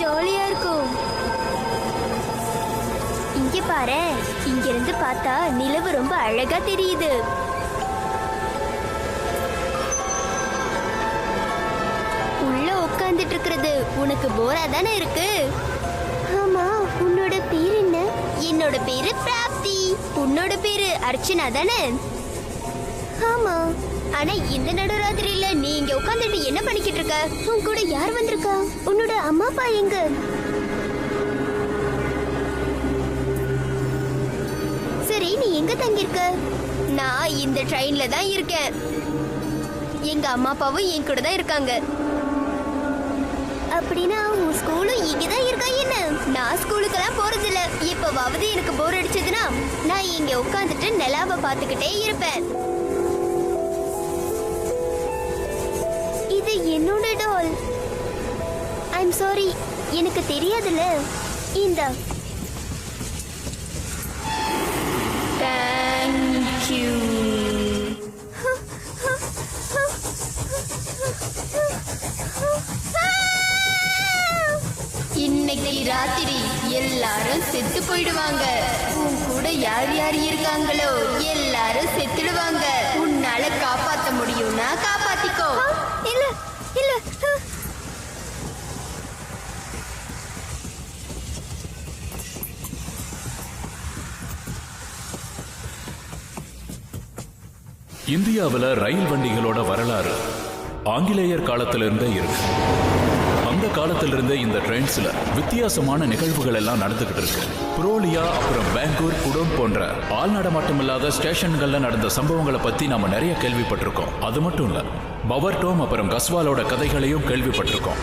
ஜாலியா இருக்கும். இங்க பாரு, இங்க இருந்து பார்த்தா நிலவு ரொம்ப அழகா தெரியுது. உள்ள உட்கார்ந்துட்டு இருக்கிறது உனக்கு போரா தானே இருக்கு? ஆமா. உன்னோட பேர் என்ன? என்னோட பேரு பிராப்தி. உன்னோட பேரு அர்ச்சனா தானே? ஆமா. ஆனா இந்த நடுராத்திரியில நீ இங்க உட்கார்ந்துட்டு என்ன பண்ணிக்கிட்டு இருக்க? உன் கூட யார் வந்திருக்கா? உன்னோட அம்மா அப்பா எங்க? சரி, நீ எங்க தங்கியிருக்க? நான் இந்த ட்ரெயின்ல தான் இருக்கேன். எங்க அம்மா அப்பாவும் என் கூட தான் இருக்காங்க. அப்படின்னா உன் ஸ்கூலும் இங்கதான் இருக்கா என்ன? நான் ஸ்கூலுக்கெல்லாம் போறதில்ல. எப்பவாவது எனக்கு போர் அடிச்சதுன்னா நான் இங்க உட்காந்துட்டு நிலாவை பார்த்துக்கிட்டே இருப்பேன். இது என்னோட டால். ஐம் சாரி, எனக்கு தெரியாதுல்ல. இந்த Thank you. இன்னைக்கு ராத்திரி எல்லாரும் செத்து போயிடுவாங்க. உன் கூட யார் யார் இருக்காங்களோ எல்லாரும் செத்துடுவாங்க. உன்னால காப்பாத்த முடியும்னா காப்பாத்திக்கோ. இல்ல இல்ல. இந்தியாவில் ரயில் வண்டிகளோட வரலாறு ஆங்கிலேயர் காலத்திலிருந்தே இருக்கு. அந்த காலத்திலிருந்தே இந்த ட்ரெயின்ஸ்ல வித்தியாசமான நிகழ்வுகள் எல்லாம் நடந்துகிட்டு இருக்கு. புரோலியா, அப்புறம் பெங்களூர், குடோன் போன்ற ஆள் நடமாட்டமில்லாத ஸ்டேஷன்கள்ல நடந்த சம்பவங்களை பத்தி நாம நிறைய கேள்விப்பட்டிருக்கோம். அது மட்டும் இல்ல, பவர்டோம் அப்புறம் கஸ்வாலோட கதைகளையும் கேள்விப்பட்டிருக்கோம்.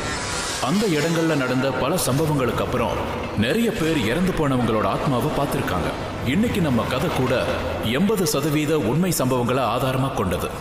அந்த இடங்கள்ல நடந்த பல சம்பவங்களுக்கு அப்புறம் நிறைய பேர் இறந்து போனவங்களோட ஆத்மாவை பார்த்திருக்காங்க. இன்னைக்கு நம்ம கதை கூட 80% உண்மை சம்பவங்களை ஆதாரமா கொண்டது.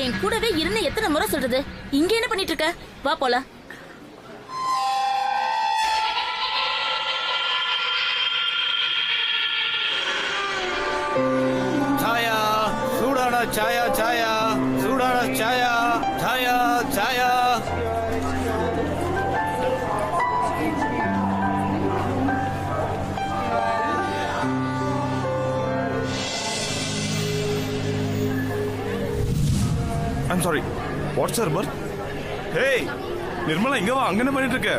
என் கூடவே இருந்து எத்தனை முறை சொல்றது? இங்க என்ன பண்ணிட்டு இருக்க? வா போலாம். சாயா, சூடான சாயா, சாயா, சூடான சாயா, சாயா, சாயா. I'm sorry. What's your birth? Hey, Nirmala இங்க வா. அங்க என்ன பண்ணிட்டு இருக்க?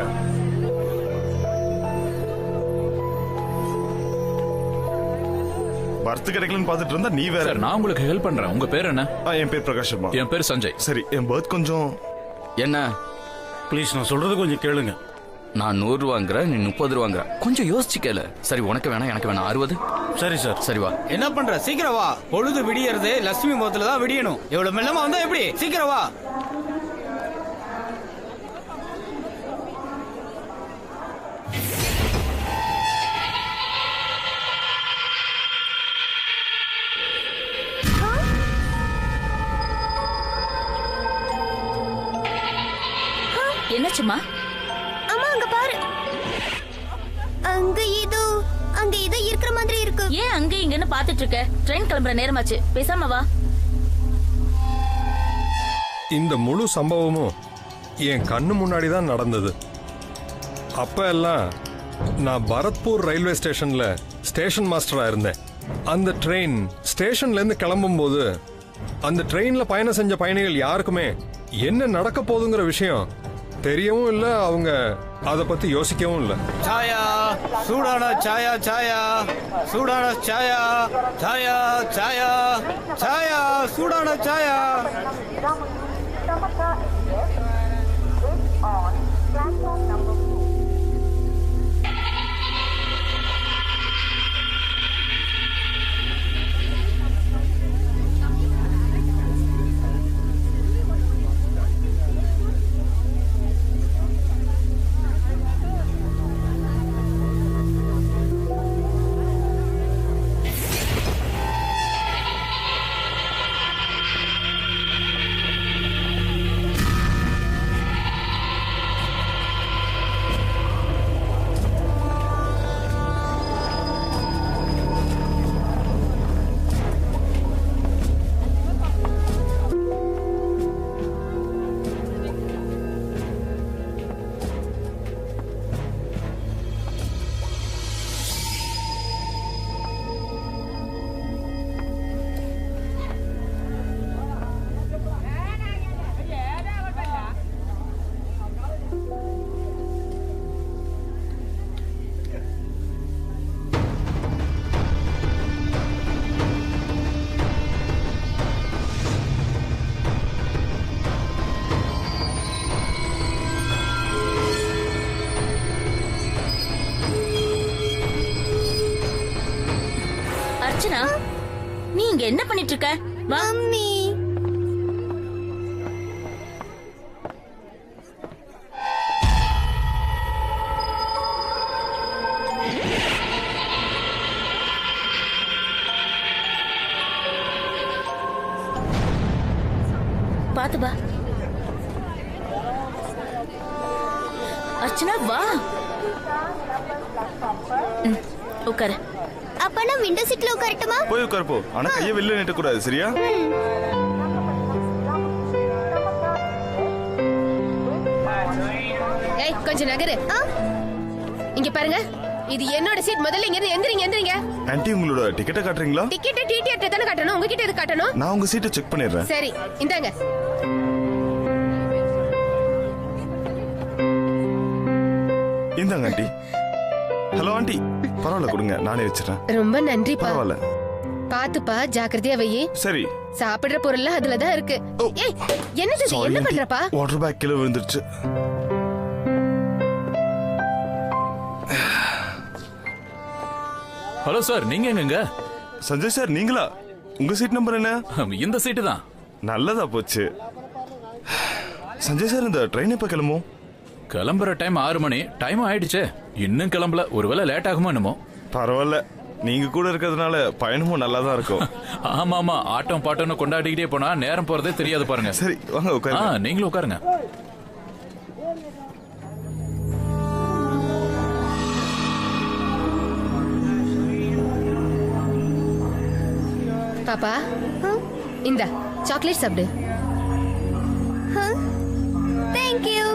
பர்த் கிடைக்கலன்னு பார்த்துட்டு இருந்தா நீ வேற. நான் உங்களுக்கு ஹெல்ப் பண்றேன். உங்க பேர் என்ன? என் பேர் பிரகாஷ் சர்மா. என் பேர் சஞ்சய். சரி, என் பர்த் கொஞ்சம் என்ன? ப்ளீஸ், நான் சொல்றது கொஞ்சம் கேளுங்க. நான் 100 ரூபாங்கிற, நீ 30 ரூபாங்கிற. கொஞ்சம் யோசிச்சு கேளு. சரி, உனக்கு வேணா, எனக்கு வேணா 60. சரி சார். சரி வா. என்ன பண்ற? சீக்கிரம் வா. பொழுது விடியறது லட்சுமி முகத்துல தான் விடியணும். எவ்வளவு மெல்லமா வந்தா எப்படி? சீக்கிரம் வா. என்னச்சுமா? அம்மா அங்க பாரு. அங்க ஏதோ இருக்கிற மாதிரி இருக்கு. ஏன் அங்க இங்கன்னு பாத்துட்டு இருக்க? ட்ரெயின் கிளம்புற நேரமாச்சு. பேசாம வா. இந்த முழு சம்பவமும் என் கண்ணு முன்னாடி தான் நடந்தது. அப்ப எல்லாம் நான் பரத்பூர் ரயில்வே ஸ்டேஷன்ல ஸ்டேஷன் மாஸ்டரா இருந்தேன். அந்த ட்ரெயின் ஸ்டேஷன்ல இருந்து கிளம்பும் போது அந்த ட்ரெயின்ல பயணம் செஞ்ச பயணிகள் யாருக்குமே என்ன நடக்க போகுதுங்கிற விஷயம் தெரியவும் இல்ல, அவங்க அத பத்தி யோசிக்கவும் இல்ல. சாயா, சூடான சாயா, சாயா, சூடான சாயா, சாயா, சாயா, சாயா, சூடான சாயா. அர்ச்சனா, நீ இங்க என்ன பண்ணிட்டு இருக்க? வா. மம்மி பாத்து வா. அர்ச்சனா வா. உட்காரு. அப்ப நான் விண்டோ சீட்ல உட்காரட்டுமா? போய் உட்கார் போ. ஆனா கையை வெளில நீட்ட கூடாது, சரியா? ஏய், கொஞ்சம் நகரு. இங்க பாருங்க, இது என்னோட சீட். முதல்ல இங்க இருந்து எந்திரிங்க, எந்திரிங்க. ஆன்ட்டி, உங்களோட டிக்கெட்டை காட்டுறீங்களா? டிக்கெட் டிடிஆர் தான காட்டணும், உங்ககிட்ட எது காட்டணும்? நான் உங்க சீட்டை செக் பண்ணிடுறேன். சரி, இந்தாங்க. இந்தாங்க ஆன்ட்டி. ஹலோ ஆன்ட்டி, பரவாயில்ல கொடுங்க, நானே வச்சிடறேன். ரொம்ப நன்றிப்பா. பரவாயில்ல. பாத்துப்பா, ஜாக்கிரதையா வை. சரி. சாப்பிடுற பொருள்லாம் அதுலதான் இருக்கு. ஏய், என்னது இது? என்ன பண்றப்பா? வாட்டர் பேக் கீழே விழுந்துருச்சு. ஹலோ சார், நீங்க எங்கங்க? சஞ்சய் சார், நீங்களா? உங்க சீட் நம்பர் என்ன? இந்த சீட்டு தான். நல்லதா போச்சு. சஞ்சய் சார், இந்த ட்ரெயின் எப்ப கிளம்பும்? கிளம்புற டைம் 6 மணி. டைம் ஆயிடுச்சு, இன்னும் கிளம்பல. ஒருவேளை லேட் ஆகுமா என்னமோ. பரவாயில்ல, நீங்க கூட இருக்கிறதுனால பயணமும் நல்லா தான் இருக்கும். ஆமா ஆமா, ஆட்டம் பாட்டம்னு கொண்டாடிக்கிட்டே போனா நேரம் போறதே தெரியாது பாருங்க. சரி, வாங்க உட்காருங்க. நீங்களும் உட்காருங்க. பாப்பா, இந்தா சாக்லேட் சாப்பிடு. Thank you.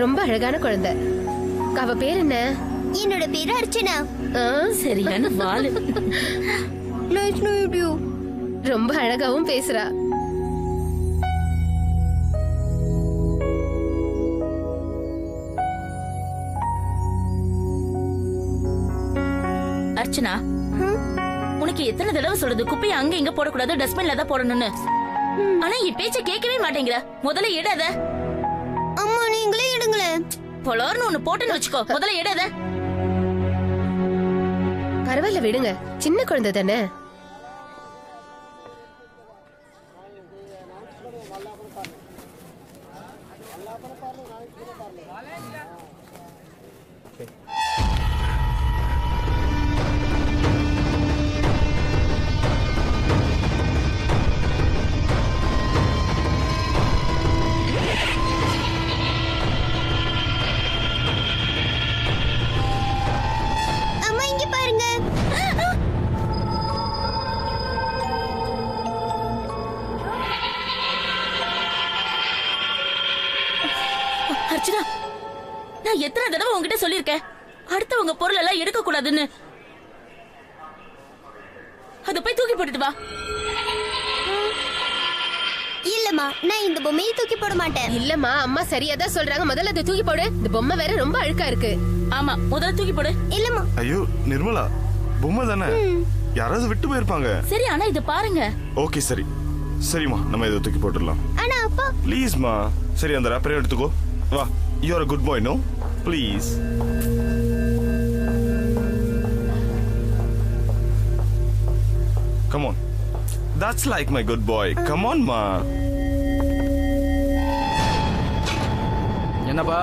ரொம்ப அழகான குழந்தை. அவ பேர் என்ன? என்னோட பேரு அர்ச்சனா. சரியான வாலு. Nice to meet you. ரொம்ப அழகாவும் பேசுறா. அர்ச்சனா, உனக்கு எத்தனை தடவை சொல்றது குப்பையை அங்க இங்க போடக்கூடாது, டஸ்ட்பின்ல தான் போடணும்னு. ஆனா என் பேச்ச கேட்கவே மாட்டேங்கிற. முதல்ல எடாத. அம்மா, நீங்களே எடுங்களேன். பொலோர்னு ஒண்ணு போட்டுன்னு வச்சுக்கோ. முதல்ல எடாத. பரவாயில்ல, விடுங்க. சின்ன குழந்தை தானே. அம்மா, இங்க பாருங்க. அர்ச்சனா, நான் எத்தனை தடவை உங்ககிட்ட சொல்லிருக்கேன் அடுத்தவங்க பொருள் எல்லாம் எடுக்க கூடாதுன்னு. அத போய் தூக்கி போட்டுட்டு வா. இல்லம்மா, நான் இந்த பொம்மையை தூக்கி போட மாட்டேன். இல்லம்மா, அம்மா சரியா தான் சொல்றாங்க. முதல்ல அதை தூக்கி போடு. இந்த பொம்மை வேற ரொம்ப அழுக்கா இருக்கு. ஆமா, முதல்ல தூக்கி போடு. இல்லம்மா. ஐயோ நிர்மலா, பொம்மை தானே, யாராவது விட்டு போயிருப்பாங்க. சரி, ஆனா இத பாருங்க. ஓகே சரி, சரிம்மா, நம்ம இதை தூக்கி போட்டுடலாம். ஆனா அப்பா. ப்ளீஸ்மா. சரி, அந்த ரேப்பரை எடுத்துக்கோ. வா, you are a good boy, no? Please. Come on. That's like my good boy. Come on, ma. என்னப்பா,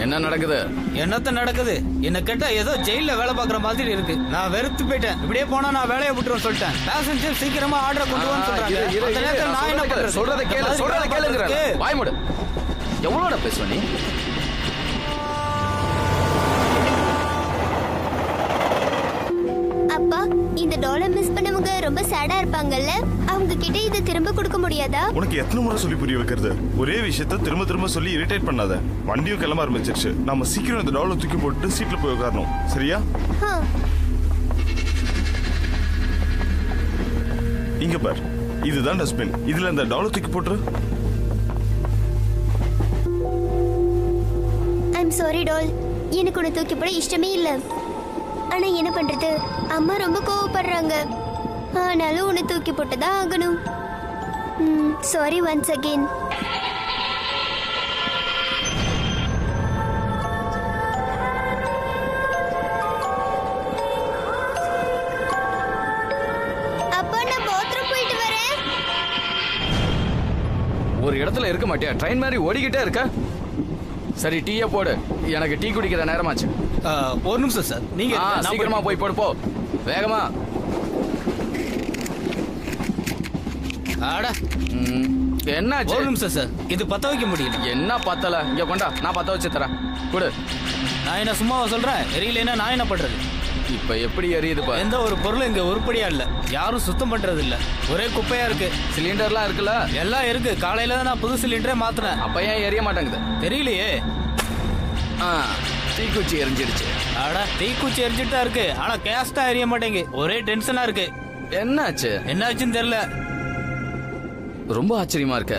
என்ன நடக்குது? என்னத்த நடக்குது? என்ன கேட்டா ஏதோ ஜெயில வேலை பாக்குற மாதிரி இருக்கு. நான் வெறுத்து போயிட்டேன். இப்படியே போனா நான் வேலையை விட்டுருவேன் சொல்லிட்டேன். பேசஞ்சர் சீக்கிரமா ஆர்டர் கொண்டு வான்னு சொல்றாங்க. அந்த நேரத்துல நான் என்ன பண்றது? சொல்றத கேளுங்கற. வாய் மூடு. எவ்வளவுடா பேசுவ நீ? அப்பா, இந்த டாலர் மிஸ் பண்ணவங்க ரொம்ப சேடா இருப்பாங்கல்ல, அவங்க கிட்ட இதை திரும்ப கொடுக்க முடியாதா? உனக்கு எத்தனை முறை சொல்லி புரிய வைக்கிறது? ஒரே விஷயத்த திரும்ப திரும்ப சொல்லி இரிட்டேட் பண்ணாத. வண்டியும் கிளம்ப ஆரம்பிச்சிருச்சு. நாம சீக்கிரம் இந்த டாலர் தூக்கி போட்டு சீட்ல போய் உட்காரணும், சரியா? இங்க பார், இதுதான் டஸ்ட்பின். இதுல இந்த டாலர் தூக்கி போட்டுரு. ஐம் சாரி டால், எனக்கு உன்னை தூக்கி போட இஷ்டமே இல்ல. ஆனா என்ன பண்றது, அம்மா ரொம்ப கோவப்படுறாங்க. ஆனாலும் உன்னை தூக்கி போட்டுதான் ஆகணும். Sorry once again. இடத்துல இருக்க மாட்டியா? ட்ரெயின் மாதிரி ஓடிக்கிட்டே இருக்க. சரி டீயை போடு, எனக்கு டீ குடிக்கிற நேரமாச்சு. ஒரு நிமிஷம் சார், நீங்க சீக்கிரமா போய் போடு, போ வேகமா. ஆடா என்னாச்சு? ஒரு நிமிஷம் சார், இது பத்த வைக்க முடியல. என்ன பத்தல? இங்க கொண்டா, நான் பத்த வச்சு தரேன். கொடு. நான் என்ன சும்மாவா சொல்றேன்? எரியலைன்னா நான் என்ன பண்றது? இப்ப எப்படி எரியுது பாரு. எந்த ஒரு பொருளும் இங்க உருப்படியா இல்ல, யாரும் சுத்தம் பண்றது இல்ல, ஒரே குப்பையா இருக்கு. சிலிண்டர்லாம் இருக்குல்ல? எல்லாம் இருக்கு. காலையில தான் நான் புது சிலிண்டரே மாத்தினேன். அப்ப ஏன் எரிய மாட்டேங்குது? தெரியலையே. தீக்குச்சி எரிஞ்சிடுச்சு. ஆடா தீக்குச்சி எரிஞ்சிட்டு தான் இருக்கு, ஆனா கேஸ் தான் எரிய மாட்டேங்க. ஒரே டென்ஷனா இருக்கு. என்னாச்சு? என்னாச்சுன்னு தெரியல. ரொம்ப ஆச்சரியமா இருக்க.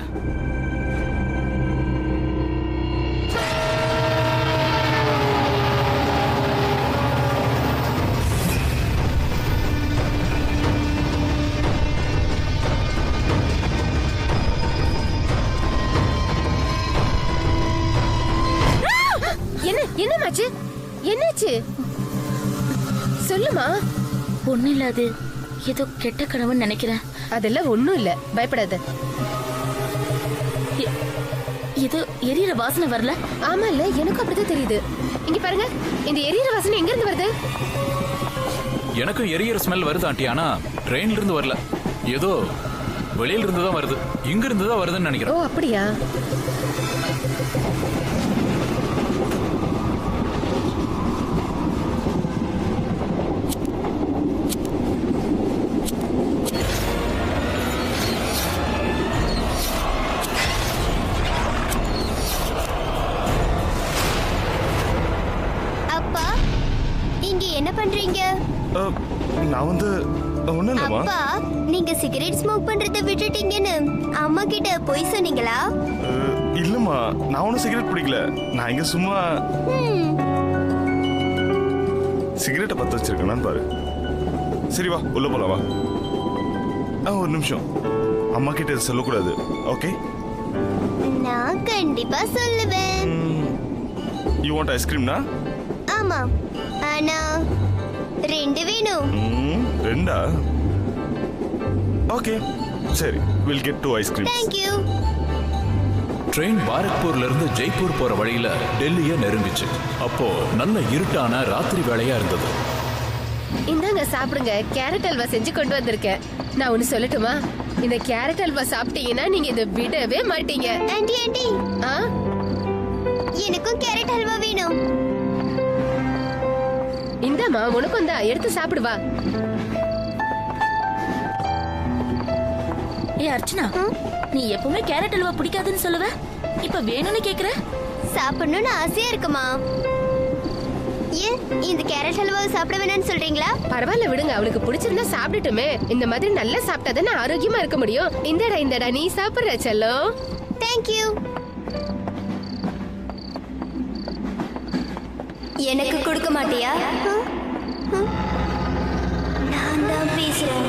என்னமாச்சு? என்னாச்சு சொல்லுமா. ஒண்ணு இல்ல, அது ஏதோ கெட்ட கனவுன்னு நினைக்கிறேன். அதெல்லாம் ஒண்ணும் இல்ல, பயப்படாத. இது எரியற வாசனை வரல? ஆமா இல்ல, எனக்கும் அப்படிதான் தெரியுது. இங்க பாருங்க, இந்த எரியற வாசனை எங்க இருந்து வருது? எனக்கும் எரியற ஸ்மெல் வருது ஆண்டி, ஆனா ட்ரெயின்ல இருந்து வரல. ஏதோ வெளியில இருந்து தான் வருது. இங்க இருந்து தான் வருதுன்னு நினைக்கிறேன். ஓ அப்படியா? என்ன பண்றீங்க? நான் வந்து ஒண்ணும் இல்லம்மா. அப்பா, நீங்க சிகரெட் ஸ்மோக் பண்றத விட்டுட்டீங்கன்னு அம்மா கிட்ட போய் சொன்னீங்களா? இல்லம்மா, நான் ஒன்னும் சிகரெட் பிடிக்கல. நான் இங்க சும்மா சிகரெட்டை பத்த வச்சிருக்கேன் பாரு. சரி வா, உள்ள போலாம் வா. ஒரு நிமிஷம், அம்மா கிட்ட சொல்லக்கூடாது, ஓகே? நான் கண்டிப்பா சொல்லுவேன். யூ வாண்ட் ஐஸ்கிரீம்னா? ஆமா, ஆனா 2 வேணும். 2ஆ? ஓகே, சரி, will get 2 ice cream. Thank you. Train பாரக்பூர்ல இருந்து ஜெய்ப்பூர் போற வழியில டெல்லிய நெருங்கிச்சு. அப்போ நல்ல இருட்டான ராத்திரி வேளையா இருந்தது. இந்தாங்க சாப்பிடுங்க, கேரட் அல்வா செஞ்சு கொண்டு வந்திருக்கேன். நான் ஒன்னு சொல்லட்டுமா? இந்த கேரட் அல்வா சாப்பிட்டீங்கன்னா நீங்க இதை விடவே மாட்டீங்க. ஆண்டி ஆண்டி, எனக்கும் கேரட் அல்வா வேணும். இந்தாமா, உனக்கும் தான், எடுத்து சாப்பிடுவா. ஏ அர்ச்சனா, நீ எப்பவுமே கேரட் அல்வா பிடிக்காதுன்னு சொல்லுவ, இப்ப வேணும்னு கேக்குற? சாப்பிடணும்னு ஆசையா இருக்குமா? ஏன் இந்த கேரட் அல்வா சாப்பிட வேணாம்னு சொல்றீங்களா? பரவாயில்ல விடுங்க, அவளுக்கு பிடிச்சிருந்தா சாப்பிட்டுட்டுமே. இந்த மாதிரி நல்லா சாப்பிட்டாதானே ஆரோக்கியமா இருக்க முடியும். இந்தடா நீ சாப்பிடுற செல்லம். Thank you. எனக்கு கொடுக்க மாட்டியா? நான் தான் பேசுறேன்.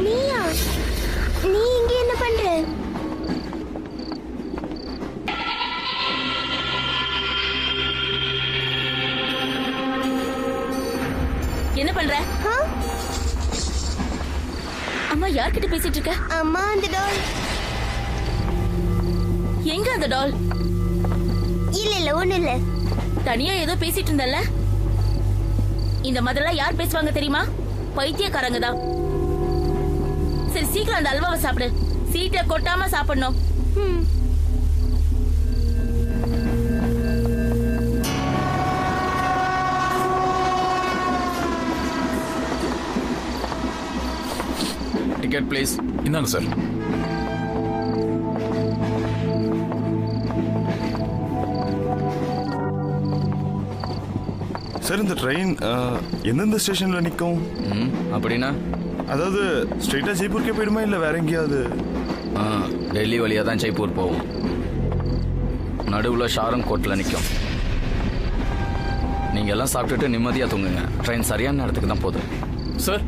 நீயா? நீ இங்க என்ன பண்ற? என்ன பண்ற? அம்மா யார்கிட்ட பேசிட்டு இருக்க? அம்மா, அந்த டால். எங்க அந்த டால்? இல்ல ஒண்ணு இல்ல. தனியா ஏதோ பேசிட்டு இருந்தல்ல? இந்த மாதிரிலாம் யார் பேசுவாங்க தெரியுமா? பைத்தியக்காரங்க தான். சரி சீக்கிரம் அந்த அல்வாவை சாப்பிடு. சீட்டை கொட்டாம சாப்பிடணும். Ticket please. இந்தாங்க சார். சார், இந்த ட்ரெயின் எந்தெந்த ஸ்டேஷன்ல நிற்கும்? அப்படின்னா அதாவது ஸ்ட்ரெயிட்டா ஜெய்ப்பூருக்கே போயிடுமா இல்ல வேற எங்கேயாவது? டெல்லி வழியா தான் ஜெய்ப்பூர் போகும். நடுவில் ஷாரங்கோட்டில் நிற்கும். நீங்க எல்லாம் சாப்பிட்டுட்டு நிம்மதியா தூங்குங்க. ட்ரெயின் சரியான இடத்துக்கு தான் போகுது. சார்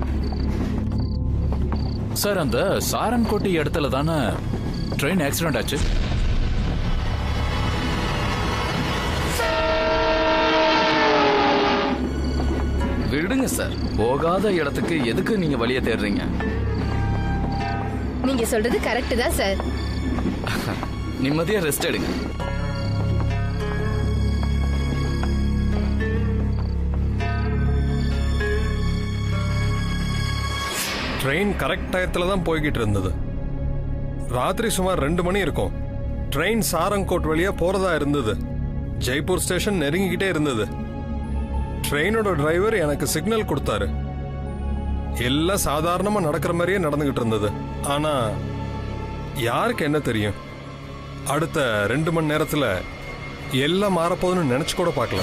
சார், அந்த சாரன்கோட்டை இடத்துல தானே ட்ரெயின் ஆக்சிடென்ட் ஆச்சு? விடுங்க சார். போகாத இடத்துக்கு எதுக்கு நீங்க வழியை தேடுறீங்க? நீங்க சொல்றது கரெக்ட் தான் சார். நிம்மதியா ரெஸ்ட் எடுங்க. ட்ரெயின் கரெக்ட் டயத்துல தான் போய்கிட்டு இருந்தது. ராத்திரி சுமார் 2 மணி இருக்கும். ட்ரெயின் சாரங்கோட் வழியா போறதா இருந்தது. ஜெய்ப்பூர் ஸ்டேஷன் நெருங்கிக்கிட்டே இருந்தது. ட்ரெயினோட டிரைவர் எனக்கு சிக்னல் கொடுத்தாரு. எல்லாம் சாதாரணமா நடக்கிற மாதிரியே நடந்துகிட்டு இருந்தது. ஆனா யாருக்கு என்ன தெரியும், அடுத்த 2 மணி நேரத்துல எல்லாம் மாறப்போகுதுன்னு நினைச்சு கூட பார்க்கல.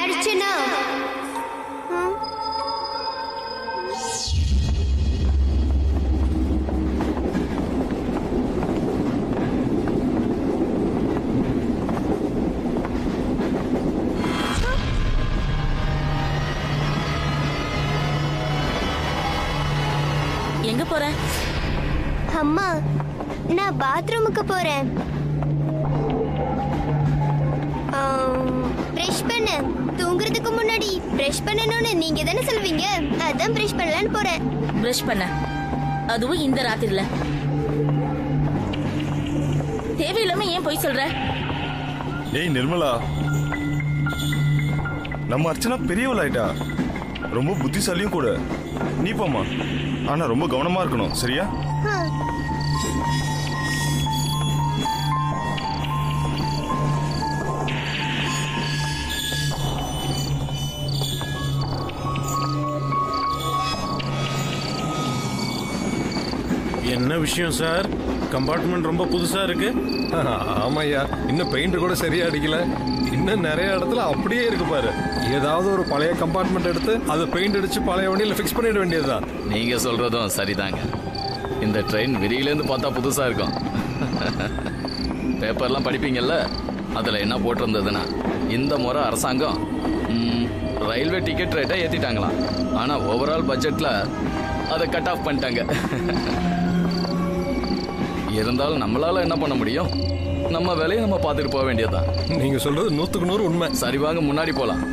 அர்ச்சனா, எங்க போற? அம்மா, நான் பாத்ரூமுக்கு போறேன். பிரஷ் பண்ண. தூங்குறதுக்கு முன்னாடி பிரஷ் பண்ணணும்னு நீங்க தானே சொல்வீங்க. அதான் பிரஷ் பண்ணலான்னு போறேன். பிரஷ் பண்ண, அதுவும் இந்த ராத்திரில. தேவையில்லாம ஏன் போய் சொல்ற? ஏய் நிர்மலா, நம்ம அர்ச்சனா பெரியவளாயிட்டா, ரொம்ப புத்திசாலியும் கூட. நீ போமா, ஆனா ரொம்ப கவனமா இருக்கணும், சரியா? என்ன விஷயம் சார்? கம்பார்ட்மெண்ட் ரொம்ப புதுசா இருக்கு. ஆமாய்யா, இன்னும் பெயிண்ட் கூட சரியா அடிக்கல. இன்னும் நிறைய இடத்துல அப்படியே இருக்கு பாரு. ஏதாவது ஒரு பழைய கம்பார்ட்மெண்ட் எடுத்து அதை பெயிண்ட் அடிச்சு பழைய வண்டியில ஃபிக்ஸ் பண்ணிட வேண்டியதுதான். நீங்க சொல்றதும் சரிதாங்க. இந்த ட்ரெயின் வெளியிலேருந்து பார்த்தா புதுசா இருக்கும். பேப்பர்லாம் படிப்பீங்கல்ல, அதுல என்ன போட்டிருந்ததுன்னா, இந்த முறை அரசாங்கம் ரயில்வே டிக்கெட் ரேட்டை ஏத்திட்டாங்களாம். ஆனா ஓவரால் பட்ஜெட்ல அதை கட் ஆஃப் பண்ணிட்டாங்க. இருந்தாலும் நம்மளால என்ன பண்ண முடியும்? நம்ம வேலையை நம்ம பார்த்துட்டு போக வேண்டியதுதான். நீங்க சொல்றது 100க்கு 100 உண்மை. சரி வாங்க, முன்னாடி போலாம்.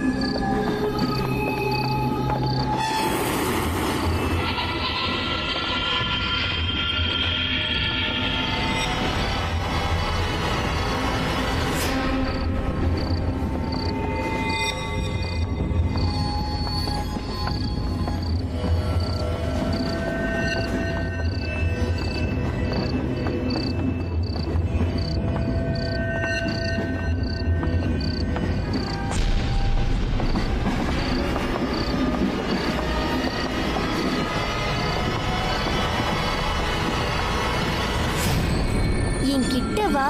என் கிட்ட வா,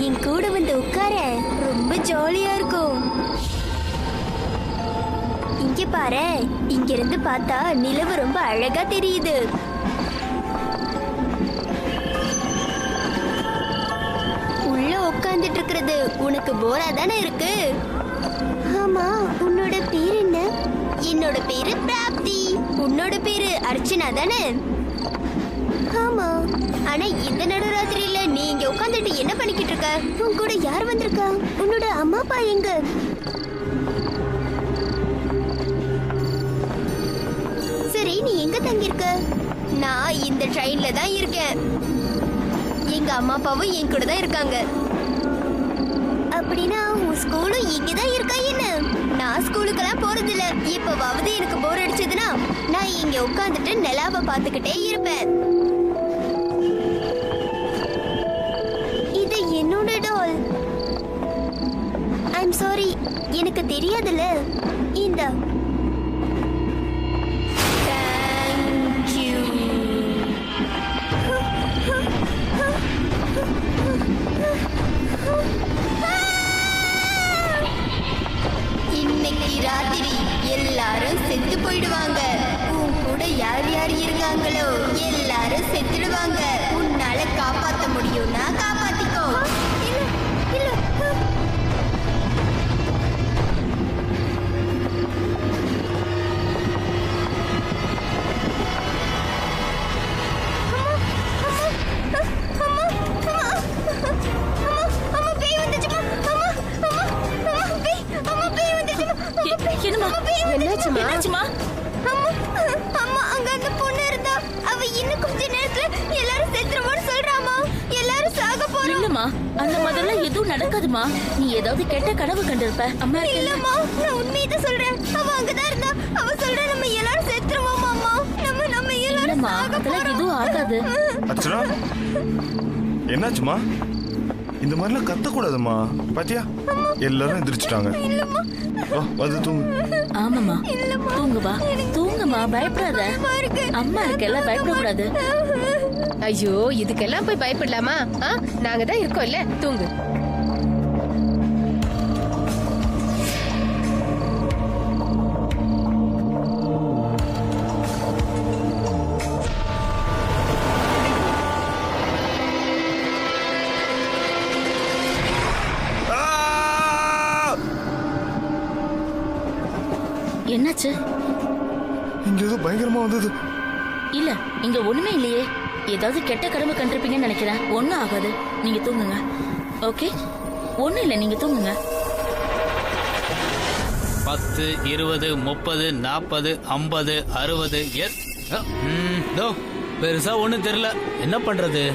என் கூட வந்து உட்கார. ரொம்ப ஜாலியா இருக்கும். இங்க பாரு, இங்க இருந்து பார்த்தா நிலவு ரொம்ப அழகா தெரியுது. உள்ள உட்கார்ந்துட்டு இருக்கிறது உனக்கு போரா தானே இருக்கு? ஆமா, உன்னோட பேர் என்ன? என்னோட பேரு பிராப்தி. உன்னோட பேரு அர்ச்சனா தானே? ஆமா. ஆனா இந்த நடுராத்திரியில நீ இங்க உட்கார்ந்துட்டு என்ன பண்ணிக்கிட்டு இருக்க? உன் கூட யார் வந்திருக்கா? உன்னோட அம்மா அப்பா எங்க? சரி, நீ எங்க தங்கியிருக்க? நான் இந்த ட்ரெயின்ல தான் இருக்கேன். எங்க அம்மா அப்பாவும் என் கூட தான் இருக்காங்க. அப்படின்னா உன் ஸ்கூலும் இங்கதான் இருக்கா என்ன? நான் ஸ்கூலுக்கெல்லாம் போறதில்ல. இப்பவாவது எனக்கு போர் அடிச்சதுன்னா நான் இங்க உட்கார்ந்துட்டு நிலாவை பார்த்துக்கிட்டே இருப்பேன். இது என்னோட டால். ஐம் சாரி, எனக்கு தெரியாதுல்ல. இந்த தேங்க் யூ. இன்னைக்கு ராத்திரி எல்லாரும் செத்து போயிடுவாங்க. உன் கூட யார் யார் இருக்காங்களோ எல்லாரும் செத்துடுவாங்க. உன்னால காப்பாத்த முடியும்னா காப்பாத்திக்கோ. இல்ல இல்ல. அந்த மாதிரிலாம் எதுவும் நடக்காதுமா. நீ ஏதாவது கெட்ட கனவு கண்டிருப்ப. அம்மா இல்லம்மா, நான் உண்மையை சொல்றேன். அவ அங்கதான் இருந்தா. அவ சொல்ற நம்ம எல்லாரும் செத்துருவோம் அம்மா. நம்ம எல்லாரும் சாக அதெல்லாம் போறோம். எதுவும் ஆகாது. அர்ச்சனா என்னாச்சுமா? இந்த மாதிரிலாம் கத்தக்கூடாதுமா. பாத்தியா எல்லாரும் எந்திரிச்சிட்டாங்க. வந்து தூங்கு. ஆமாமா, தூங்குவா. தூங்குமா, பயப்படாத. அம்மா இருக்கெல்லாம் பயப்படக்கூடாது. ஐயோ, இதுக்கெல்லாம் போய் பயப்படலாமா? நாங்க தான் இருக்கோம்ல, தூங்கு. என்னாச்சு? இங்க ஏதோ பயங்கரமா வந்தது. இல்ல, இங்க ஒண்ணுமே இல்லையே. ஏதாவது கெட்ட கனவு கண்டிருப்பீங்கன்னு நினைக்கிறேன். ஒண்ணும் ஆகாது, நீங்க தூங்குங்க. ஓகே, ஒண்ணும் இல்ல, நீங்க தூங்குங்க. 10, 20, 30, 40, 50, 60. பெருசா ஒண்ணும் தெரியல. என்ன பண்றது?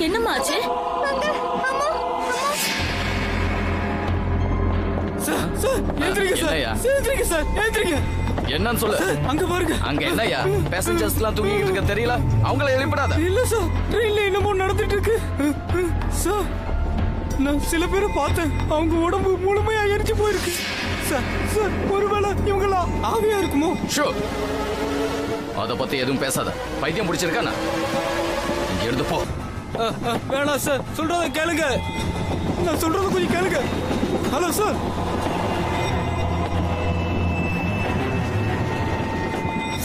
என்னமாச்சு? என்னன்னு சொல்லு. அங்க பாருங்க. அங்க என்னையா பேசஞ்சர்ஸ் எல்லாம் தூங்கிட்டு இருக்க தெரியல? அவங்கள எழுப்பிடாத. இல்ல சார், ட்ரெயின்ல என்னமோ நடந்துட்டு இருக்கு சார். நான் சில பேரை பார்த்தேன். அவங்க உடம்பு முழுமையா எரிஞ்சு போயிருக்கு சார். சார், ஒருவேளை இவங்களா ஆவியா இருக்குமோ? ஷோ, அத பத்தி எதுவும் பேசாத. பைத்தியம் பிடிச்சிருக்கானா? இங்க எடுத்து போ. வேணாம் சார், சொல்றத கேளுங்க. நான் சொல்றத கொஞ்சம் கேளுங்க. Hello sir.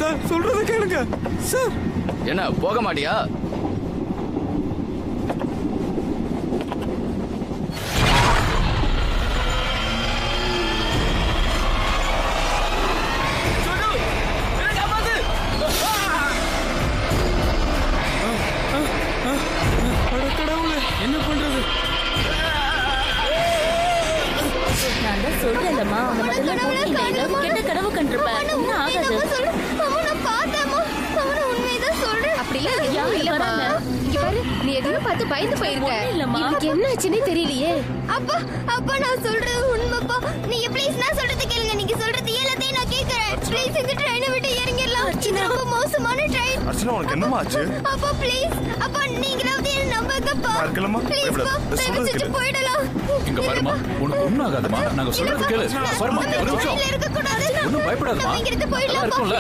சார், சொல்றத கேளுங்க சார். என்ன போக மாட்டியா? என்ன பண்றது? நான் தான் சொல்றேன்லம்மா, அந்த மாதிரிலாம் போட்டீங்க. ஏதாவது கெட்ட கனவு கண்டிருப்பேன். ஒன்னும் ஆகாது. அப்படிலாம் யாரும் இல்லம்மா. இங்க பாரு, நீ எதையும் பார்த்து பயந்து போயிருக்க. இவனுக்கு என்ன ஆச்சுன்னே தெரியலையே. அப்பா நான் சொல்றது உண்மைப்பா. நீங்க ப்ளீஸ் நான் சொல்றது கேளுங்க. நீங்க சொல்றது எல்லாத்தையும் நான் கேக்குறேன். ப்ளீஸ் இந்த ட்ரெயினை விட்டு இறங்கிடலாம். இது ரொம்ப மோசமான ட்ரெயின். அர்ச்சனா, உனக்கு என்னமா ஆச்சு? அப்பா ப்ளீஸ், அப்பா நீங்களாவது என்ன நம்புங்கப்பா. ப்ளீஸ் பா, போயிடலாம். இங்க பாருமா, உனக்கு ஒண்ணும் ஆகாதுமா. நாங்க சொல்றது கேளு. பாருமா, ஒரு நிமிஷம். ஒண்ணும் பயப்படாதமா. இருக்கும்ல.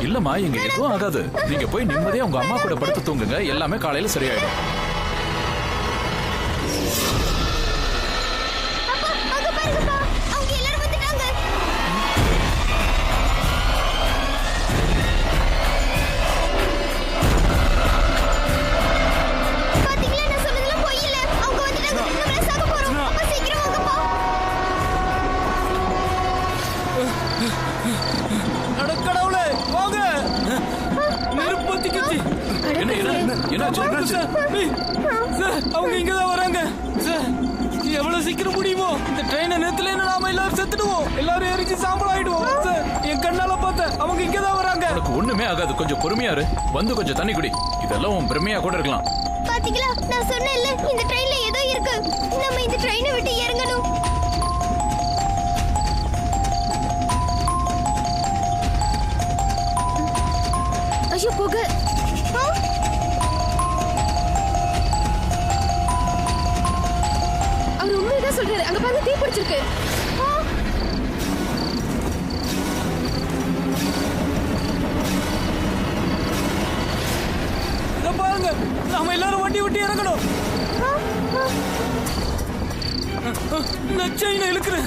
இல்லம்மா, இங்க எதுவும் ஆகாது. நீங்க போய் நிம்மதியா உங்க அம்மா கூட படுத்து தூங்குங்க. எல்லாமே காலையில சரியாயிடும். சார் அவங்க இங்கதான் வராங்க சார். எவ்வளவு சீக்கிரம் முடியுமோ இந்த ட்ரெயினை நிறுத்தல நாம எல்லாரும் செத்துடுவோம். எல்லாரும் எரிச்சு சாம்பல் ஆயிடுவோம் சார். என் கண்ணால பார்த்தேன் அவங்க இங்கதான் வராங்க. உனக்கு ஒண்ணுமே ஆகாது, கொஞ்சம் பொறுமையா இரு. வந்து கொஞ்சம் தண்ணி குடி. இதெல்லாம் உன் பிரமையா கூட இருக்கலாம். பாத்தீங்களா, நான் சொன்னேன்ல இந்த ட்ரெயின்ல ஏதோ இருக்கு. நம்ம இந்த ட்ரெயினை விட்டு இறங்கணும். ஐயோ போக. அவர் உண்மையதான் சொல்றாரு. அங்க பாருங்க தீ பிடிச்சிருக்கு. பாருங்க, நாம எல்லாரும் வண்டி விட்டு இறங்கணும். நான் செயினை இழுக்கிறேன்.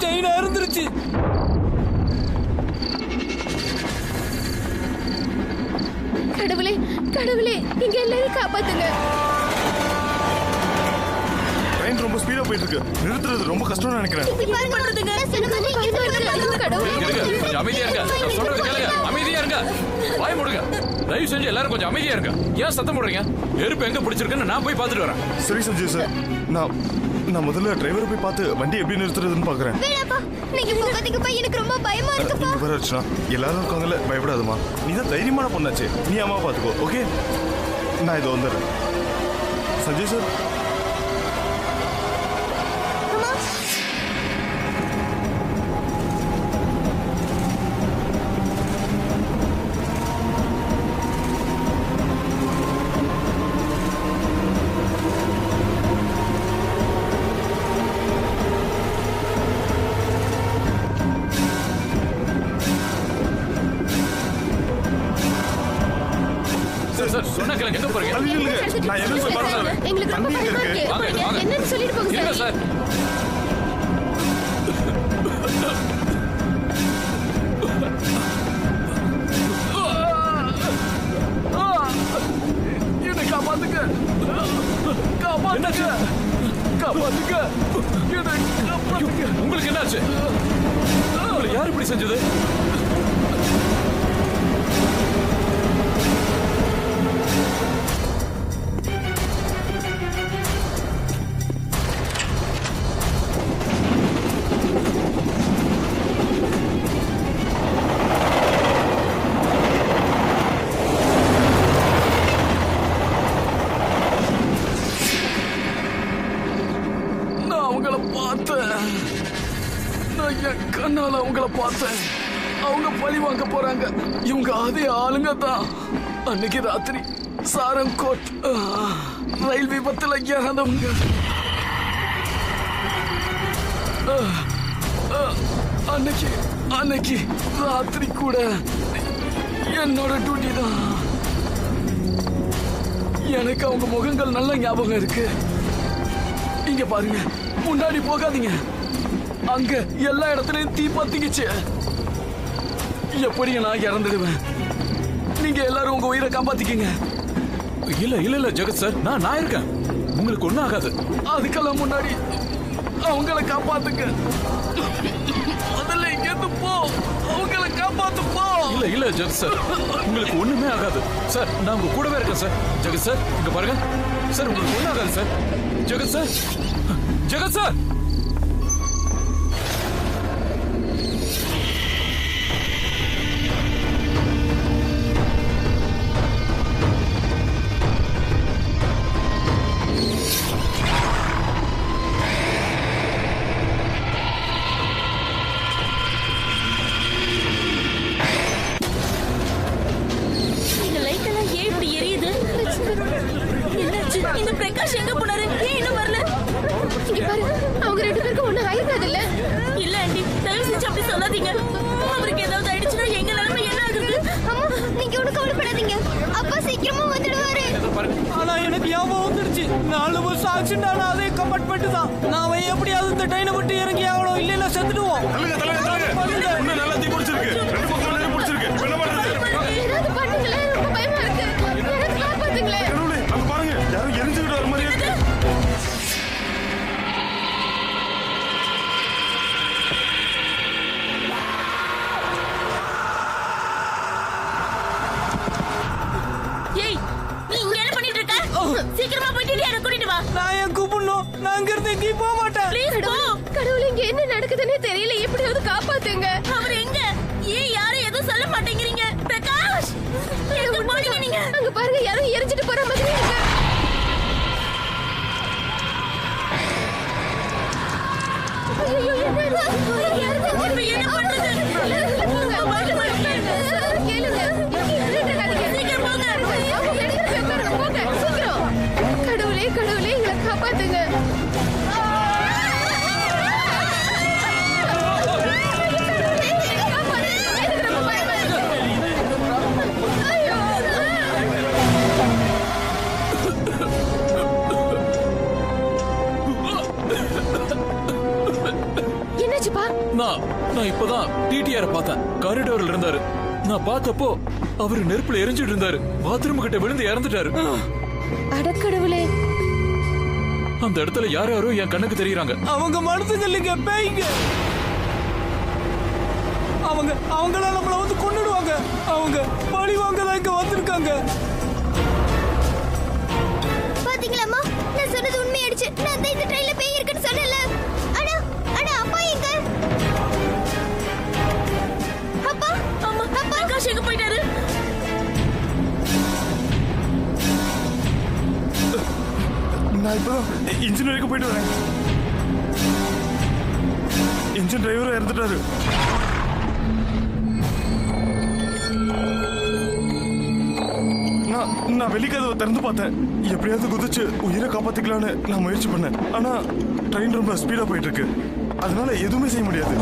செயின் அறுந்துருச்சு. கடவுளே கடவுளே, இங்க எல்லாரையும் காப்பாத்துங்க. ட்ரெயின் ரொம்ப ஸ்பீடா போயிட்டு இருக்கு. நிறுத்துறது ரொம்ப கஷ்டம்னு நினைக்கிறேன். கொஞ்சம் அமைதியா இருங்க. நான் சொல்றது கேளுங்க. அமைதியா இருங்க. வாய் மூடுங்க. தயவு செஞ்சு எல்லாரும் கொஞ்சம் அமைதியா இருங்க. ஏன் சத்தம் போடுறீங்க? நெருப்பு எங்க பிடிச்சிருக்குன்னு நான் போய் பார்த்துட்டு வரேன். சரி சஞ்சய் சார், நான் முதல்ல டிரைவரை போய் பார்த்து வண்டி எப்படி நிறுத்துறதுன்னு பாக்குறேன். வேணாப்பா, நீங்க போகாதீங்கப்பா, எனக்கு ரொம்ப பயமா இருக்குப்பா. இங்க வர அர்ச்சனா, எல்லாரும் இருக்காங்கல்ல, பயப்படாதம்மா. நீ தான் தைரியமான பொண்ணாச்சு. நீ அம்மா பாத்துக்கோ. ஓகே, நான் இதோ வந்துடுறேன். சஞ்சய் சார், சார் சொன்ன கேளுங்க. எங்க போறீங்க? நான் என்ன போய் பார்த்துறேன். எங்களுக்கு ரொம்ப பயமா இருக்கு. வாங்க. என்னன்னு சொல்லிட்டு போங்க இருங்க சார். என்னை காப்பாத்துங்க, காப்பாத்துங்க, காப்பாத்துங்க, என்னை காப்பாத்துங்க. உங்களுக்கு என்னாச்சு? உங்களை யார் இப்படி செஞ்சது? கண்ணால அவங்கள பார்த்தேன். அவங்க பழி வாங்க போறாங்க. இவங்க அதே ஆளுங்க தான் அன்னைக்கு ராத்திரி சாரங்கோட் ரயில் விபத்துல இறந்தவங்க. அன்னைக்கு ராத்திரி கூட என்னோட டியூட்டி தான். எனக்கு அவங்க முகங்கள் நல்ல ஞாபகம் இருக்கு. இங்க பாருங்க, முன்னாடி போகாதீங்க. அங்க எல்லா இடத்துலயும் தீ பத்திக்கிச்சு. எப்படி நான் இறந்துடுவேன். நீங்க எல்லாரும் உங்க உயிரை காப்பாத்திக்கீங்க. இல்ல ஜெகத் சார், நான் இருக்கேன். உங்களுக்கு ஒண்ணும் ஆகாது. அதுக்கெல்லாம் முன்னாடி அவங்கள காப்பாத்துங்க. முதல்ல இங்கிருந்து போ. அவங்கள காப்பாத்து போ. இல்ல ஜெகத் சார், உங்களுக்கு ஒண்ணுமே ஆகாது சார். நான் உங்க கூடவே இருக்கேன் சார். ஜெகத் சார், இங்க பாருங்க சார், உங்களுக்கு ஒண்ணும் ஆகாது சார். ஜெகத் சார், ஜெகத் சார். இந்த பிரகாஷ் எங்க போனாரு? ஏன் இன்னும் வரல? இங்க பாரு, அவங்க ரெண்டு பேருக்கும் ஒண்ணு ஆயிருக்காது இல்ல? இல்ல ஆண்டி, தயவு செஞ்சு அப்படி சொல்லாதீங்க. அவருக்கு ஏதாவது ஆயிடுச்சுன்னா எங்க நிலைமை என்ன ஆகுது? அம்மா, நீங்க ஒண்ணு கவலைப்படாதீங்க. அப்பா சீக்கிரமா வந்துடுவாரு. ஆனா எனக்கு ஞாபகம் வந்துருச்சு. 4 வருஷம் ஆக்சிடென்ட் ஆனா அதே கம்பார்ட்மெண்ட் தான். நாம எப்படியாவது இந்த ட்ரெயினை விட்டு இறங்கி ஆகணும். இல்ல செத்துடுவோம். இன்னும் நல்லா தீ பிடிச்சிருக்கு. ரெண்டு பக்கம் நெருப்பு பிடிச்சிருக்கு. என்ன பண்றது? ஏதாவது பண்ணுங்களேன், ரொம்ப பயமா இருக்கு. எனக்கு காப்பாத்துங்களேன். கடவுளே, அங்க பாருங்க, யாரும் எரிஞ்சுக்கிட்டு வர மாதிரி இருக்கு. நான் இப்பதான் டிடிஆர் பார்த்தேன். காரிடோர்ல இருந்தாரு. நான் பார்த்தப்போ அவரு நெருப்புல எரிஞ்சிட்டு இருந்தாரு. பாத்ரூம் கிட்ட விழுந்து இறந்துட்டாரு. அடக்கடவுளே, அந்த இடத்துல யாரோ என் கண்ணுக்கு தெரியுறாங்க. அவங்க மனசுங்க இல்லைங்க, பேய்ங்க. அவங்கள நம்மள வந்து கொன்னுடுவாங்க. அவங்க பழி வாங்க தான் இங்க வந்திருக்காங்க. பாத்தீங்களாமா, நான் சொன்னது உண்மையாயிடுச்சு. நான் தான் இந்த ட்ரெயின்ல பேய் இருக்குன்னு சொன்னல. அண்ணா அண்ணா, அப்பா எங்க? அப்பா அம்மா, பிரகாஷ் எங்க போயிட்டாரு? நான் இப்போ இன்ஜின் வரைக்கும் போயிட்டு வரேன். இன்ஜின் டிரைவரும் இறந்துட்டாரு. நான் வெளிக்கதவை திறந்து பார்த்தேன். எப்படியாவது குதிச்சு உயிரை காப்பாத்திக்கலான்னு நான் முயற்சி பண்ணேன். ஆனா ட்ரெயின் ரொம்ப ஸ்பீடா போயிட்டு இருக்கு. அதனால எதுவுமே செய்ய முடியாது.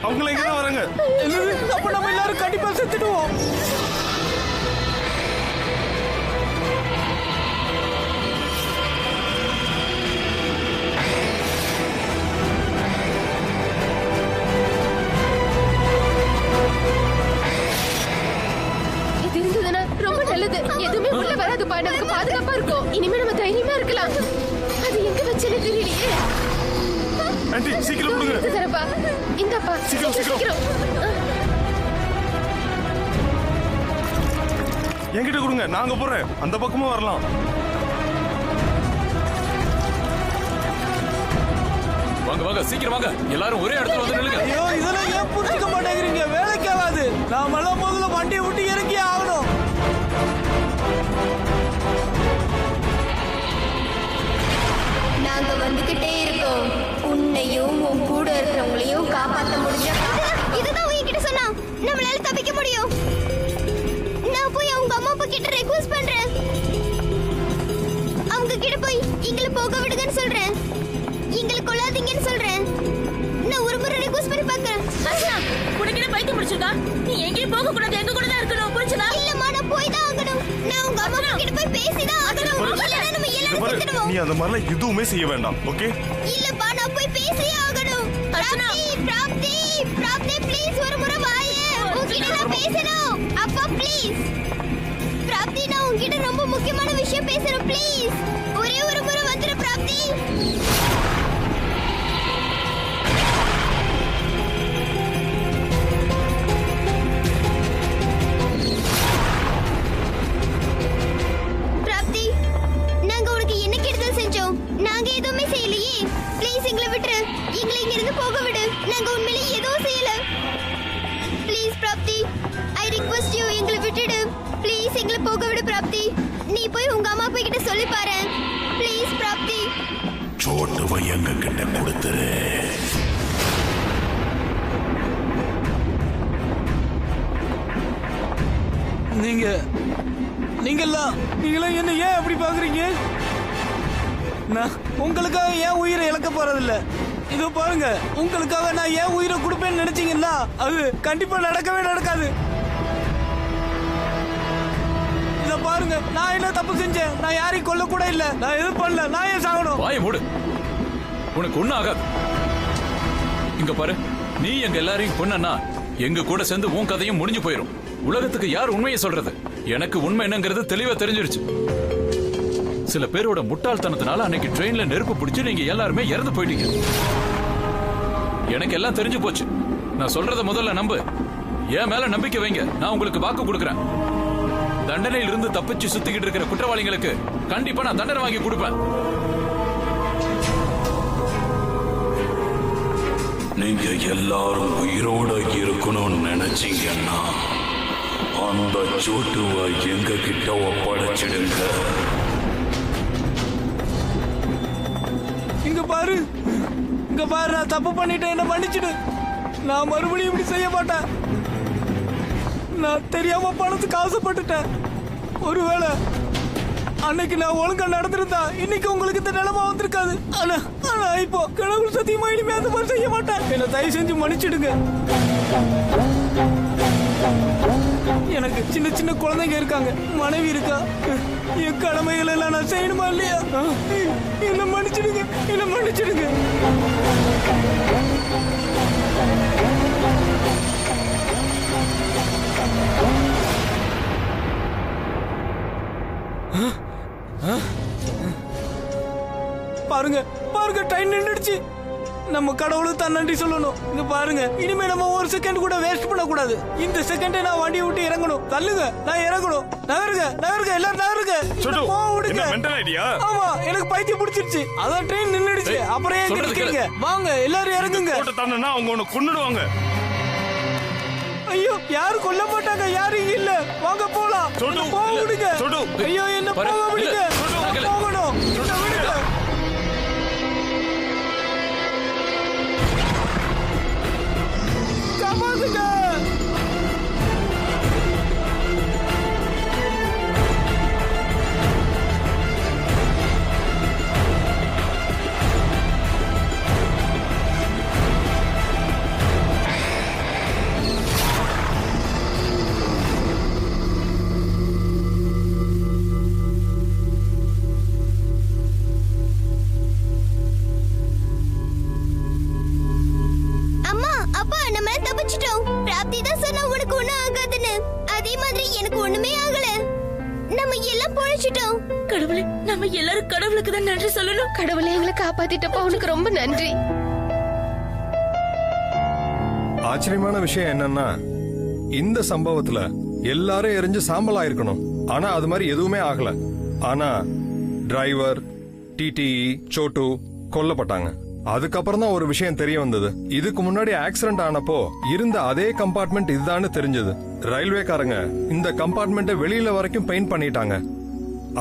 அவங்கள எங்கதான் வராங்க? அப்ப நம்ம எல்லாரும் கண்டிப்பா செத்துடுவோம். இது இருந்ததுன்னா ரொம்ப நல்லது. எதுவுமே உள்ள வராதுப்பா, நமக்கு பாதுகாப்பா இருக்கும். இனிமே நம்ம தைரியமா இருக்கலாம். அது எங்க வச்சுன்னு தெரியலையே. ஆண்டி சீக்கிரம் கொடுங்க. தரப்பா, இந்தப்பா, சீக்கிரம். என்கிட்ட கொடுங்க, நாங்க போறேன். அந்த பக்கமும் வரலாம். வாங்க வாங்க, சீக்கிரம் வாங்க. எல்லாரும் ஒரே இடத்துல வந்து நில்லுங்க. ஐயோ, இதெல்லாம் ஏன் புரிஞ்சுக்க மாட்டேங்கிறீங்க? வேலைக்கு ஆகாது. நாமெல்லாம் முதல்ல வண்டியை விட்டு இறங்கி ஆகணும். நாங்க வந்துகிட்டே இருக்கோம். உன்னையும் உன் கூட இருக்கிறவங்களையும் காப்பாற்ற முடிஞ்சா இதுதான் உங்ககிட்ட சொன்னா நம்மளால தப்பிக்க முடியும். நான் போய் அவங்க அம்மா அப்பா கிட்ட ரெக்வெஸ்ட் பண்றேன். அவங்க கிட்ட போய் எங்களை போக விடுங்கன்னு சொல்றேன். எங்களை கொல்லாதீங்கன்னு சொல்றேன். நான் ஒரு முறை ரெக்வெஸ்ட் பண்ணி பார்க்கறேன். அர்ச்சனா, உனக்கு என்ன பைத்தியம் பிடிச்சிருக்கா? நீ எங்கேயும் போக கூடாது, எங்க கூட தான் இருக்கணும். புரிஞ்சுதா? இல்லம்மா, நான் போய் தான் ஆகணும். நான் உங்க அம்மா அப்பா கிட்ட போய் பேசி தான் ஆகணும். இல்லன்னா நம்ம எல்லாரும் செத்துடுவோம். நீ அந்த மாதிரிலாம் எதுவுமே செய்ய வேண்டாம். ஓகே? இல்லப்பா, நான் போய் பேசியே ஆகணும். அர்ச்சனா. பிராப்தி ப்ளீஸ் ஒரு முறை வாயே. உன்கிட்ட நான் பேசணும். அப்பா ப்ளீஸ். பிராப்தி, நான் உன்கிட்ட ரொம்ப முக்கியமான விஷயம் பேசணும். ப்ளீஸ் ஒரே ஒரு முறை வந்துரு பிராப்தி. பிராப்தி, நாங்க உனக்கு என்ன கெடுதல் செஞ்சோம்? நாங்க எதுவுமே செய்யலையே. ப்ளீஸ் எங்களை விட்டுரு. எங்களை இங்க இருந்து போக விடு. நாங்க உண்மையிலே எதுவும் செய்யல. ப்ளீஸ் பிராப்தி, ஐ ரிக்வெஸ்ட் யூ, எங்களை விட்டுடு. ப்ளீஸ் எங்களை போக விடு பிராப்தி. நீ போய் உங்க அம்மா அப்பா கிட்ட சொல்லி பாரு. ப்ளீஸ் பிராப்தி. சோட்டுவை எங்க கிட்ட கொடுத்துரு. நீங்களாம் என்ன ஏன் அப்படி பாக்குறீங்க? நான் உங்களுக்காக ஏன் உயிரை இழக்க போறதில்ல. இதோ பாருங்க, உங்களுக்காக நான் ஏன் உயிரை கொடுப்பேன்னு நினைச்சீங்களா? அது கண்டிப்பா நடக்கவே நடக்காது. இத பாருங்க, நான் என்ன தப்பு செஞ்சேன்? நான் யாரையும் கொல்ல கூட இல்ல. நான் எதுவும் பண்ணல. நான் ஏன் சாகணும்? வாயை மூடு. உனக்கு ஒண்ணும் ஆகாது. இங்க பாரு, நீ எங்க எல்லாரையும் கொன்னா எங்க கூட சேர்ந்து உன் கதையும் முடிஞ்சு போயிடும். உலகத்துக்கு யார் உண்மையை சொல்றது? எனக்கு உண்மை என்னங்கிறது தெளிவா தெரிஞ்சிருச்சு. சில பேரோட முட்டாள்தனத்தினால அன்னைக்கு ட்ரெயின்ல நெருப்பு பிடிச்சு நீங்க எல்லாருமே இறந்து போயிட்டீங்க. எனக்கு எல்லாம் தெரிஞ்சு போச்சு. நான் சொல்றத முதல்ல நம்பு. என் மேல நம்பிக்கை வைங்க. நான் உங்களுக்கு வாக்கு கொடுக்கறேன். தண்டனையில் இருந்து தப்பிச்சு சுத்திக்கிட்டு இருக்கிற குற்றவாளிகளுக்கு கண்டிப்பா நான் தண்டனை வாங்கி கொடுப்பேன். நீங்க எல்லாரும் உயிரோட இருக்கணும்னு நினைச்சீங்கன்னா அந்த சோட்டுவை எங்க கிட்ட ஒப்படைச்சிடுங்க. இங்க பாரு, நான் தப்பு பண்ணிட்டேன். என்ன மன்னிச்சிடு. நான் மறுபடியும் இப்படி செய்ய மாட்டேன். நான் தெரியாம பணத்துக்கு ஆசைப்பட்டுட்டேன். ஒருவேளை அன்னைக்கு நான் ஒழுங்கா நடந்திருந்தா இன்னைக்கு உங்களுக்கு இந்த நிலைமை வந்திருக்காது. ஆனா ஆனா இப்போ கடவுள் சத்தியமா இனிமே அந்த மாதிரி செய்ய மாட்டேன். என்ன தயவு செஞ்சு மன்னிச்சிடுங்க. எனக்கு சின்ன சின்ன குழந்தைங்க இருக்காங்க, மனைவி இருக்கா. என் கடமைகள் எல்லாம் நான் செய்யணுமா இல்லையா? என்ன மன்னிச்சிடுங்க, என்ன மன்னிச்சிடுங்க. பாருங்க பாருங்க, ட்ரெயின் நின்றுடுச்சு. நம்ம கடவுளுக்கு தான் நன்றி சொல்லணும். இங்க பாருங்க, இனிமே நம்ம ஒரு செகண்ட் கூட வேஸ்ட் பண்ண கூடாது. இந்த செகண்டே நான் வண்டியை விட்டு இறங்கணும். தள்ளுங்க, நான் இறங்கணும். நகருங்க நகருங்க, எல்லாரும் நகருங்க. ஆமா, எனக்கு பைத்தியம் பிடிச்சிருச்சு. அதான் ட்ரெயின் நின்றுடுச்சு. அப்புறம் ஏன் இருக்கீங்க? வாங்க எல்லாரும் இறங்குங்க. அவங்க ஒண்ணு கொன்னுடுவாங்க. ஐயோ, யாரும் கொல்ல மாட்டாங்க, யாரும் இல்ல. வாங்க போலாம். போக விடுங்க. ஐயோ, என்ன போக விடுங்க. போகணும், விடுங்க. காப்பாத்துங்க. பிராப்தி தான் சொன்னா உனக்கு ஒண்ணும் ஆகாதுன்னு. அதே மாதிரி எனக்கு ஒண்ணுமே ஆகல. நம்ம எல்லாம் பொழைச்சிட்டோம். கடவுளே, நம்ம எல்லாரும் கடவுளுக்கு தான் நன்றி சொல்லணும். கடவுளே, எங்களை காப்பாத்திட்டப்பா, உனக்கு ரொம்ப நன்றி. ஆச்சரியமான விஷயம் என்னன்னா, இந்த சம்பவத்துல எல்லாரும் எரிஞ்சு சாம்பல் ஆயிருக்கணும். ஆனா அது மாதிரி எதுவுமே ஆகல. ஆனா டிரைவர், டிடிஇ, சோட்டு கொல்லப்பட்டாங்க. அதுக்கப்புறம் தான் ஒரு விஷயம் தெரிய வந்தது. இதுக்கு முன்னாடி ஆக்சிடென்ட் ஆனப்போ இருந்த அதே கம்பார்ட்மெண்ட் இதுதான்னு தெரிஞ்சது. ரயில்வேக்காரங்க இந்த கம்பார்ட்மெண்ட்டை வெளியில வரைக்கும் பெயிண்ட் பண்ணிட்டாங்க.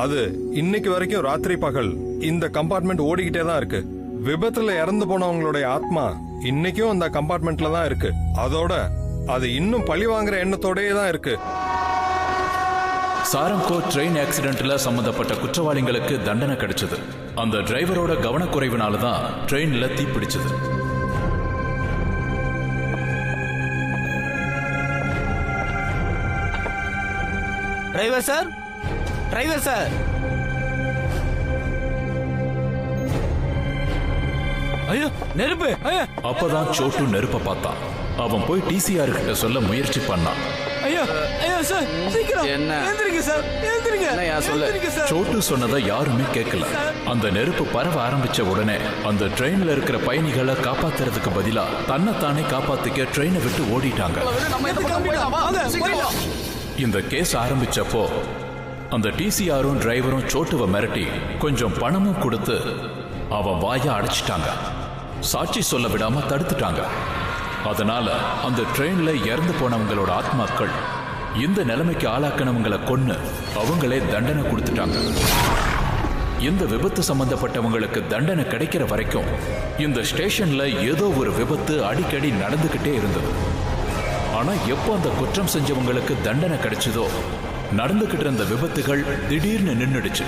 அது இன்னைக்கு வரைக்கும் ராத்திரி பகல் இந்த கம்பார்ட்மெண்ட் ஓடிக்கிட்டே தான் இருக்கு. விபத்துல இறந்து போனவங்களுடைய ஆத்மா இன்னைக்கும் அந்த கம்பார்ட்மெண்ட்ல தான் இருக்கு. அதோட அது இன்னும் பழி வாங்குற எண்ணத்தோடயே தான் இருக்கு. சாரங்கோ ட்ரெயின் ஆக்சிடென்ட்ல சம்பந்தப்பட்ட குற்றவாளிகளுக்கு தண்டனை கிடைச்சது. அந்த டிரைவரோட கவனக்குறைவினால தான் ட்ரெயின்ல தீ பிடிச்சது. Driver sir, driver sir. ஐயோ, நெருப்பு. அப்பதான் சோட்டு நெருப்ப பார்த்தான். அவன் போய் டிசிஆர் கிட்ட சொல்ல முயற்சி பண்ணான். ஐயோ ஐயோ சார், சீக்கிரம் எழுந்திருங்க சார், எழுந்திருங்க. சோட்டு சொன்னதை யாருமே கேட்கல. அந்த நெருப்பு பரவ ஆரம்பிச்ச உடனே அந்த ட்ரெயின்ல இருக்கிற பயணிகளை காப்பாத்துறதுக்கு பதிலா தன்னைத்தானே காப்பாத்திக்க ட்ரெயினை விட்டு ஓடிட்டாங்க. இந்த கேஸ் ஆரம்பிச்சப்போ அந்த டிசிஆரும் டிரைவரும் சோட்டுவை மிரட்டி கொஞ்சம் பணமும் கொடுத்து அவன் வாய அடைச்சிட்டாங்க. சாட்சி சொல்ல விடாம தடுத்துட்டாங்க. அதனால அந்த ட்ரெயின்ல இறந்து போனவங்களோட ஆத்மாக்கள் இந்த நிலைமைக்கு ஆளாக்கினவங்களை கொன்னு அவங்களே தண்டனை கொடுத்துட்டாங்க. இந்த விபத்து சம்பந்தப்பட்டவங்களுக்கு தண்டனை கிடைக்கிற வரைக்கும் இந்த ஸ்டேஷன்ல ஏதோ ஒரு விபத்து அடிக்கடி நடந்துகிட்டே இருந்தது. ஆனா எப்போ அந்த குற்றம் செஞ்சவங்களுக்கு தண்டனை கிடைச்சதோ நடந்துகிட்டு இருந்த விபத்துகள் திடீர்னு நின்னுடுச்சு.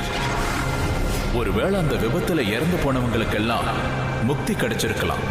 ஒருவேளை அந்த விபத்துல இறந்து போனவங்களுக்கெல்லாம் முக்தி கிடைச்சிருக்கலாம்.